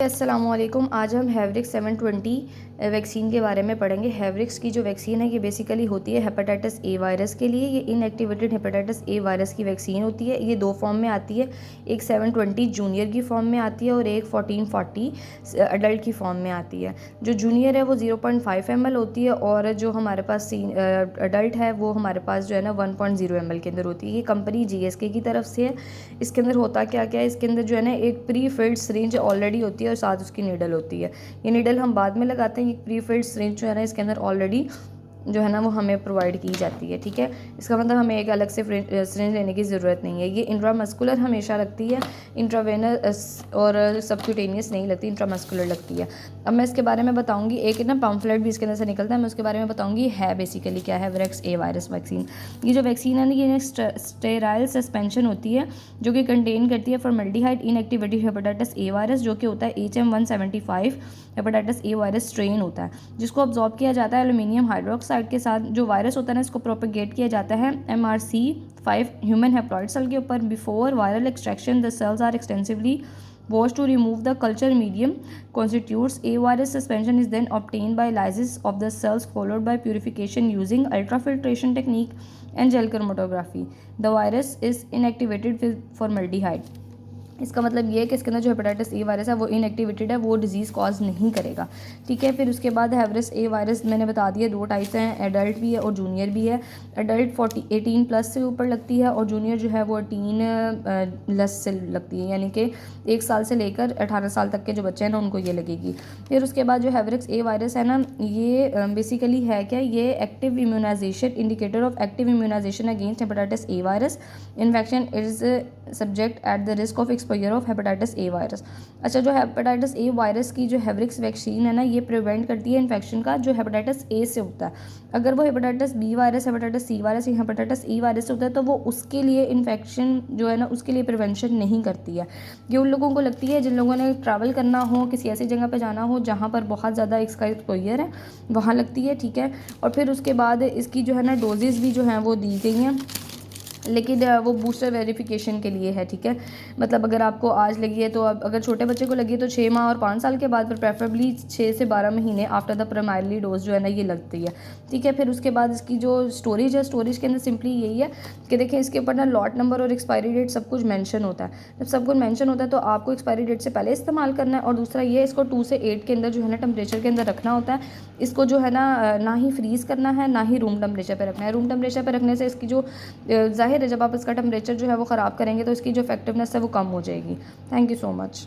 अस्सलामुअलैकुम। आज हम हैवरिक्स 720 वैक्सीन के बारे में पढ़ेंगे। हैवरिक्स की जो वैक्सीन है ये बेसिकली होती है हेपेटाइटिस ए वायरस के लिए। ये इनएक्टिवेटेड हेपेटाइटिस ए वायरस की वैक्सीन होती है। ये दो फॉर्म में आती है, एक 720 जूनियर की फॉर्म में आती है और एक 1440 अडल्ट की फॉर्म में आती है। जो जूनियर है वो 0.5 ml होती है और जो हमारे पास अडल्ट है वो हमारे पास जो है ना 1.0 ml के अंदर होती है। ये कंपनी GSK की तरफ से है। इसके अंदर होता क्या क्या है, इसके अंदर जो है ना एक प्री फिल्ड सिरिंज ऑलरेडी होती है और साथ उसकी नीडल होती है। ये नीडल हम बाद में लगाते हैं। ये प्री फिल्ड सिरिंज जो है ना इसके अंदर ऑलरेडी जो है ना वो हमें प्रोवाइड की जाती है। ठीक है, इसका मतलब हमें एक अलग से सिरिंज लेने की ज़रूरत नहीं है। ये इंट्रामस्कुलर हमेशा लगती है, इंट्रावेनस और सबक्यूटेनियस नहीं लगती, इंट्रामस्कुलर लगती है। अब मैं इसके बारे में बताऊंगी। एक ना पम्फलेट भी इसके अंदर से निकलता है, मैं उसके बारे में बताऊंगी है बेसिकली क्या है हैवरिक्स ए वायरस वैक्सीन। ये जो वैक्सीन है ना ये स्टेराइल सस्पेंशन होती है जो कि कंटेन करती है formaldehyde inactivated hepatitis A virus, जो कि होता है HM175 hepatitis A virus strain होता है, जिसको अब्जॉर्ब किया जाता है एल्यूमिनियम हाइड्रोक्साइड के साथ। जो वायरस होता है ना इसको प्रोपेगेट किया जाता है MRC5 ह्यूमन हैप्लॉइड सेल के ऊपर। Before viral extraction the cells are extensively washed to remove the culture medium constitutes a virus suspension is then obtained by lysis of the cells followed by purification using ultrafiltration technique and gel chromatography. The virus is inactivated with formaldehyde. इसका मतलब ये है कि इसके अंदर जो hepatitis A virus है वो इनएक्टिवेटेड है, वो डिजीज़ कॉज नहीं करेगा। ठीक है, फिर उसके बाद हैवरिक्स ए वायरस मैंने बता दिया दो टाइप्स हैं, एडल्ट भी है और जूनियर भी है। एडल्ट 18+ से ऊपर लगती है और जूनियर जो है वो 18+ से लगती है, यानी कि 1 साल से लेकर 18 साल तक के जो बच्चे हैं ना उनको ये लगेगी। फिर उसके बाद जो हैवरिक्स ए वायरस है ना ये बेसिकली है क्या, ये active immunisation indicator of active immunisation against hepatitis A virus infection is subject at the risk of exposure of hepatitis A virus. अच्छा, जो हेपेटाइटिस ए वायरस की जो हैवरिक्स वैक्सीन है ना ये प्रिवेंट करती है इन्फेक्शन का जो हेपेटाइटिस ए से होता है। अगर वो hepatitis B virus, hepatitis C virus या हेपेटाइटिस ई वायरस से होता है तो वो उसके लिए इन्फेक्शन जो है ना उसके लिए प्रिवेंशन नहीं करती है। ये उन लोगों को लगती है जिन लोगों ने ट्रैवल करना हो, किसी ऐसी जगह पर जाना हो जहाँ पर बहुत ज़्यादा इसका एक्सपोजर है, वहाँ लगती है। ठीक है, और फिर उसके बाद इसकी जो है ना डोजेज़ भी जो हैं वो दी गई हैं, लेकिन वो बूस्टर वेरिफिकेशन के लिए है। ठीक है, मतलब अगर आपको आज लगी है तो अब अगर छोटे बच्चे को लगी है तो 6 माह और 5 साल के बाद, पर प्रेफरेबली 6 से 12 महीने आफ्टर द प्राइमरी डोज जो है ना ये लगती है। ठीक है, फिर उसके बाद इसकी जो स्टोरेज है, स्टोरेज के अंदर सिंपली यही है कि देखें इसके ऊपर ना लॉट नंबर और एक्सपायरी डेट सब कुछ मेंशन होता है। जब सब कुछ मेंशन होता है तो आपको एक्सपायरी डेट से पहले इस्तेमाल करना है, और दूसरा ये इसको 2 से 8 के अंदर जो है ना टेम्परेचर के अंदर रखना होता है। इसको जो है ना ही फ्रीज़ करना है ना ही रूम टेम्परेचर पर रखना है। रूम टेम्परेचर पर रखने से इसकी जो जाहिर है जब आप इसका टेम्परेचर जो है वो ख़राब करेंगे तो इसकी जो इफेक्टिवनेस है वो कम हो जाएगी। Thank you so much.